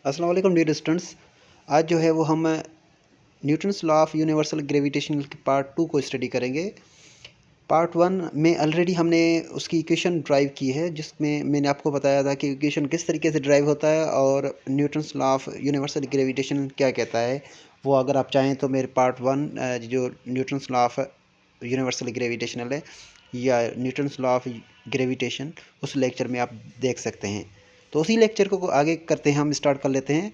अस्सलाम वालेकुम dear students. आज जो है वो हम Newton's law of universal gravitation के पार्ट 2 को स्टडी करेंगे। पार्ट 1 में ऑलरेडी हमने उसकी इक्वेशन ड्राइव की है, जिसमें मैंने आपको बताया था कि इक्वेशन किस तरीके से ड्राइव होता है और Newton's law of universal gravitation क्या कहता है। वो अगर आप चाहें तो मेरे पार्ट 1 जो Newton's law of universal gravitational है या न्यूटन्स लॉ ऑफ ग्रेविटेशन, उस लेक्चर में आप देख सकते हैं। तो उसी लेक्चर को आगे करते हैं, हम स्टार्ट कर लेते हैं।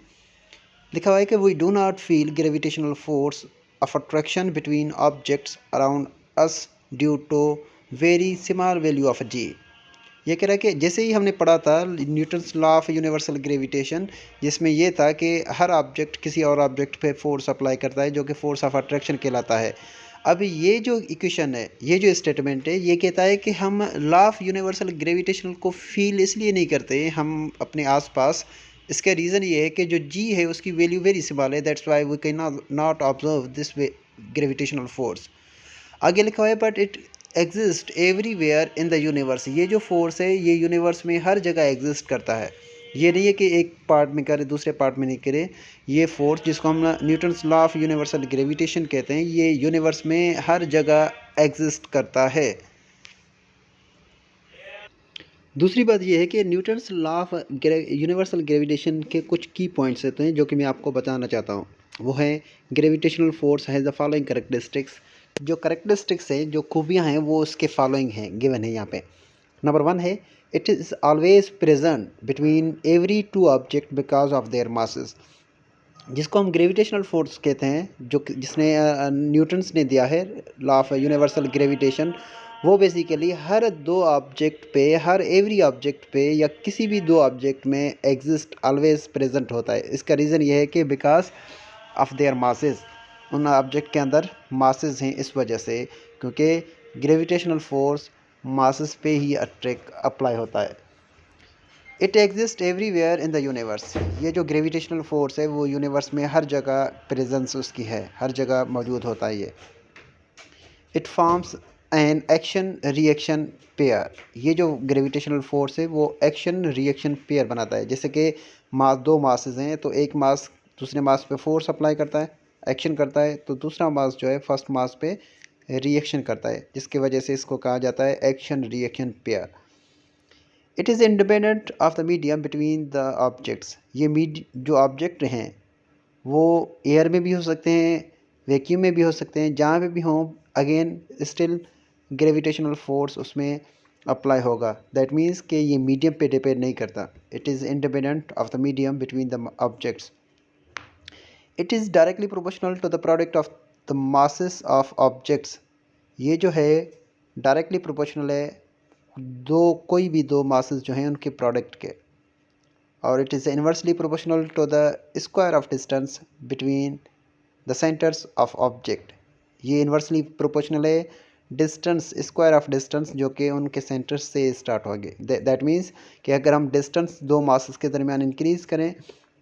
लिखा हुआ है कि we do not feel gravitational force of attraction between objects around us due to very small value of G. ये कह रहा है कि जैसे ही हमने पढ़ा था Newton's law of universal gravitation, जिसमें ये था कि हर ऑब्जेक्ट किसी और ऑब्जेक्ट पे फोर्स अप्लाई करता है जो कि फोर्स ऑफ अट्रैक्शन कहलाता है। अब ये जो इक्वेशन है, ये जो स्टेटमेंट है, ये कहता है कि हम लॉ ऑफ यूनिवर्सल ग्रेविटेशन को फील इसलिए नहीं करते हम अपने आसपास। इसका रीज़न ये है कि जो जी है उसकी वैल्यू वेरी स्मॉल है, that's why we can not observe this gravitational force. आगे लिखा हुआ है but it exist everywhere in the universe. ये जो फोर्स है ये यूनिवर्स में हर जगह एग्जिस्ट करता है। ये नहीं है कि एक पार्ट में करे दूसरे पार्ट में नहीं करे। ये फोर्स जिसको हम Newton's law of universal gravitation कहते हैं, ये यूनिवर्स में हर जगह एग्जिस्ट करता है। दूसरी बात यह है कि Newton's law of universal gravitation के कुछ की पॉइंट्स होते हैं जो कि मैं आपको बताना चाहता हूँ। वो है gravitational force has the following characteristics. जो करेक्टरिस्टिक्स हैं, जो खूबियाँ हैं, वो उसके फॉलोइंग हैं, गिवन है यहाँ पे। नंबर 1 है it is always present between every two object because of their masses. जिसको हम ग्रेविटेशनल फोर्स कहते हैं, जो जिसने न्यूटन्स ने दिया है लॉ ऑफ यूनिवर्सल ग्रेविटेशन, वो बेसिकली हर दो ऑब्जेक्ट पे, हर एवरी ऑब्जेक्ट पे या किसी भी दो ऑब्जेक्ट में एग्जिस्ट ऑलवेज प्रेजेंट होता है। इसका रीज़न ये है कि बिकॉज ऑफ देयर मासेस, उन ऑब्जेक्ट के अंदर मासेस हैं, इस वजह से, क्योंकि ग्रेविटेशनल फोर्स मासेस पे ही अट्रैक्ट अप्लाई होता है। It exist everywhere in the universe. ये जो ग्रेविटेशनल फोर्स है वो यूनिवर्स में हर जगह प्रेजेंस उसकी है, हर जगह मौजूद होता है ये। It forms an action reaction pair. ये जो ग्रेविटेशनल फोर्स है वो एक्शन रिएक्शन पेयर बनाता है। जैसे कि मास, दो मासेस हैं, तो एक मास दूसरे मास पे फोर्स अप्लाई करता है, एक्शन करता है, तो दूसरा मास जो है फर्स्ट मास पे रिएक्शन करता है, जिसकी वजह से इसको कहा जाता है action reaction pair. It is independent of the medium between the objects. ये जो ऑब्जेक्ट हैं वो एयर में भी हो सकते हैं, वैक्यूम में भी हो सकते हैं, जहाँ पे भी हों, अगेन स्टिल ग्रेविटेशनल फोर्स उसमें अप्लाई होगा। दैट मीन्स कि ये मीडियम पे डिपेंड नहीं करता। It is independent of the medium between the objects. It is directly proportional to the product of the masses of objects. ये जो है डायरेक्टली प्रोपोर्शनल है कोई भी दो मासेस जो हैं उनके प्रोडक्ट के। और it is inversely proportional to the square of distance between the centres of object. ये इन्वर्सली प्रोपोर्शनल है डिस्टेंस, स्क्वायर ऑफ डिस्टेंस जो कि उनके सेंटर्स से स्टार्ट होंगे। दैट मीन्स कि अगर हम डिस्टेंस दो मासेस के दरमियान इंक्रीज़ करें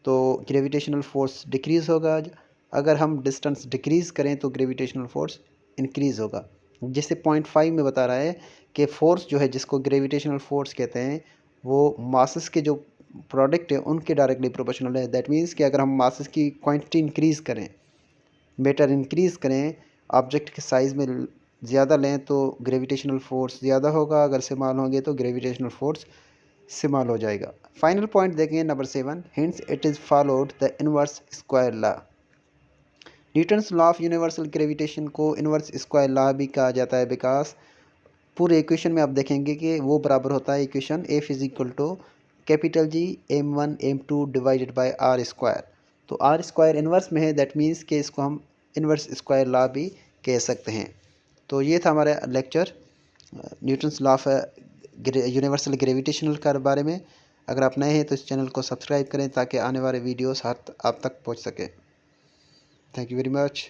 तो ग्रेविटेशनल फोर्स डिक्रीज़ होगा, अगर हम डिस्टेंस डिक्रीज़ करें तो ग्रेविटेशनल फोर्स इंक्रीज़ होगा। जैसे पॉइंट 5 में बता रहा है कि फोर्स जो है जिसको ग्रेविटेशनल फोर्स कहते हैं वो मासेस के जो प्रोडक्ट है उनके डायरेक्टली प्रोपोर्शनल है। दैट मीन्स कि अगर हम मासेस की क्वांटिटी इंक्रीज़ करें, मैटर इंक्रीज़ करें, ऑब्जेक्ट के साइज़ में ज़्यादा लें तो ग्रेविटेशनल फोर्स ज़्यादा होगा, अगर स्मॉल होंगे तो ग्रेविटेशनल फोर्स स्मॉल हो जाएगा। फाइनल पॉइंट देखें number 7, hints it is followed the inverse square law. Newton's law of universal gravitation को इनवर्स स्क्वायर लॉ भी कहा जाता है, बिकॉज पूरे इक्वेशन में आप देखेंगे कि वो बराबर होता है equation F is equal to capital G m1 m2 divided by R square. तो आर स्क्वायर इन्वर्स में है, दैट मीन्स कि इसको हम इन्वर्स स्क्वायर लॉ भी कह सकते हैं। तो ये था हमारा lecture Newton's law of universal gravitational के बारे में। अगर आप नए हैं तो इस चैनल को सब्सक्राइब करें ताकि आने वाले वीडियोस आप तक पहुंच सके। Thank you very much.